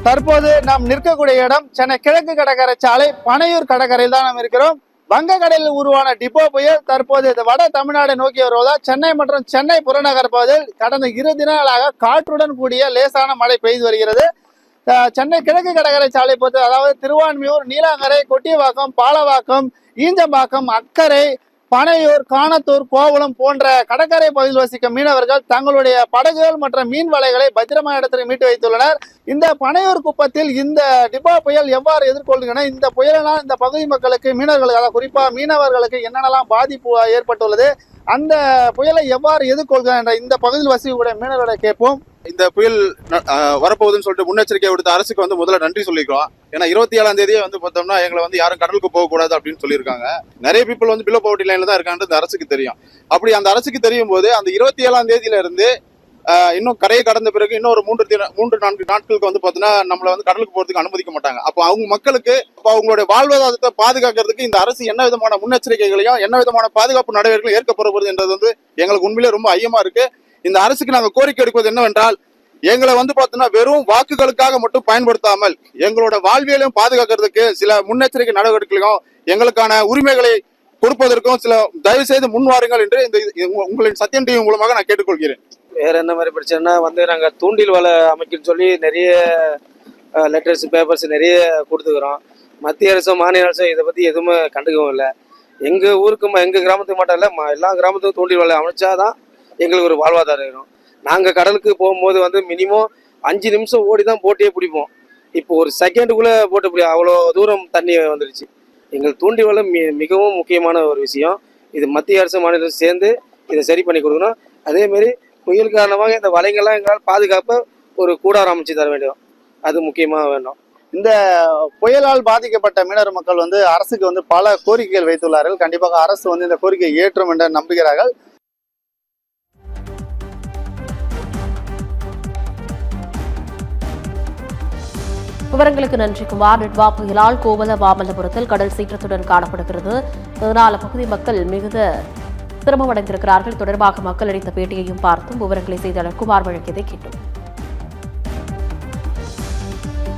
தற்போது நாம் நிற்கக்கூடிய இடம் சென்னை கிழக்கு கடற்கரை சாலை பனையூர் கடற்கரையில் தான் நாம் இருக்கிறோம். வங்கக்கடலில் உருவான டிப்போ புயல் தற்போது வட தமிழ்நாடு நோக்கி வருவதால் சென்னை மற்றும் சென்னை புறநகர் பகுதியில் கடந்த 2 தினங்களாக காற்றுடன் கூடிய லேசான மழை பெய்து வருகிறது. சென்னை கிழக்கு கடற்கரை சாலை பொறுத்து அதாவது திருவான்மியூர், நீலாங்கரை, கொட்டிவாக்கம், பாலவாக்கம், ஈஞ்சம்பாக்கம், அக்கரை, பனையூர், காணத்தூர், கோவளம் போன்ற கடற்கரை பகுதியில் வசிக்கும் மீனவர்கள் தங்களுடைய படகுகள் மற்றும் மீன் வலைகளை பத்திரமான இடத்திற்கு மீட்டு வைத்துள்ளனர். இந்த பனையூர் குப்பத்தில் இந்த டிப்பா புயல் எவ்வாறு எதிர்கொள்கின்றன, இந்த புயலினால் இந்த பகுதி மக்களுக்கு, மீனவர்களுக்கு, அதாவது குறிப்பா மீனவர்களுக்கு என்னென்னலாம் பாதிப்பு ஏற்பட்டுள்ளது, அந்த புயலை எவ்வாறு எதிர்கொள்கின்ற இந்த பகுதியில் வசிக்கக்கூடிய மீனவர்களை கேட்போம். இந்த புயல் வரப்போகுதுன்னு சொல்லிட்டு முன்னெச்சரிக்கை விடுத்த அரசுக்கு முதல்ல நன்றி சொல்லிக்கிறோம். ஏன்னா 27ஆம் தேதியே பார்த்தோம்னா எங்களை யாரும் கடலுக்கு போகக்கூடாது அப்படின்னு சொல்லியிருக்காங்க. நிறைய பீப்புள் பிலோ பவர்ட்டி லைன்ல தான் இருக்கான்றது இந்த அரசுக்கு தெரியும். அப்படி அந்த அரசுக்கு தெரியும் போது அந்த 27ஆம் தேதியில இருந்து இன்னும் கரையை கடந்த பிறகு இன்னும் ஒரு 3-4 நாட்களுக்கு பார்த்தோன்னா நம்மளை கடலுக்கு போறதுக்கு அனுமதிக்க மாட்டாங்க. அப்போ அவங்க மக்களுக்கு அவங்களுடைய வாழ்வாதாரத்தை பாதுகாக்கிறதுக்கு இந்த அரசு என்ன விதமான முன்னெச்சரிக்கைகளையும் என்ன விதமான பாதுகாப்பு நடவடிக்கைகளும் ஏற்கப்படுவது என்றது எங்களுக்கு உண்மையிலே ரொம்ப ஐயமா இருக்கு. இந்த அரசுக்கு நாங்கள் கோரிக்கை எடுப்பது என்னவென்றால், எங்களை பார்த்தோன்னா வெறும் வாக்குகளுக்காக மட்டும் பயன்படுத்தாமல் எங்களோட வாழ்வியலையும் பாதுகாக்கிறதுக்கு சில முன்னெச்சரிக்கை நடவடிக்கைகளும் எங்களுக்கான உரிமைகளை கொடுப்பதற்கும் சில தயவு செய்து முன்வாருங்கள் என்று இந்த உங்களின் சத்தியம் டிவி மூலமாக நான் கேட்டுக்கொள்கிறேன். வேற என்ன மாதிரி பிரச்சனைனா நாங்கள் தூண்டில் வலை அமைக்கணும்னு சொல்லி நிறைய லெட்டர்ஸ், பேப்பர்ஸ் நிறைய கொடுத்துக்கிறோம். மத்திய அரசும் மாநில அரசும் இதை பற்றி எதுவுமே கண்டுக்கவும் இல்லை. எங்கள் ஊருக்கு எங்கள் கிராமத்துக்கு மட்டும் இல்லை, எல்லா கிராமத்துக்கும் தூண்டில் வலை அமைச்சாதான் எங்களுக்கு ஒரு வாழ்வாதாரம் இருக்கும். நாங்கள் கடலுக்கு போகும்போது மினிமம் 5 நிமிஷம் ஓடி தான் போட்டியே பிடிப்போம். இப்போ ஒரு செகண்டுக்குள்ளே போட்டு பிடி அவ்வளோ தூரம் தண்ணி வந்துடுச்சு. எங்களுக்கு தூண்டி வலை மிகவும் முக்கியமான ஒரு விஷயம். இது மத்திய அரசு, மாநில அரசு சேர்ந்து இதை சரி பண்ணி கொடுக்கணும். அதேமாரி புயல் காரணமாக இந்த வலைங்கள்லாம் எங்களால் பாதுகாப்பாக ஒரு கூடாரம் அமைச்சு தர வேண்டும். அது முக்கியமாக வேண்டும். இந்த புயலால் பாதிக்கப்பட்ட மீனவர் மக்கள் அரசுக்கு பல கோரிக்கைகள் வைத்துள்ளார்கள். கண்டிப்பாக அரசு இந்த கோரிக்கையை ஏற்றும் என்று நம்புகிறார்கள். விவரங்களுக்கு நன்றி குமார். நிட்வா புயலால் மாமல்லபுரத்தில் கடல் சீற்றத்துடன் காணப்படுகிறது. இதனால் அப்பகுதி மக்கள் மிகுந்த சிரமமடைந்திருக்கிறார்கள். தொடர்பாக மக்கள் அளித்த பேட்டியையும் பார்த்தும் விவரங்களை செய்தியாளர் குமார் வழங்கியதை கேட்டோம்.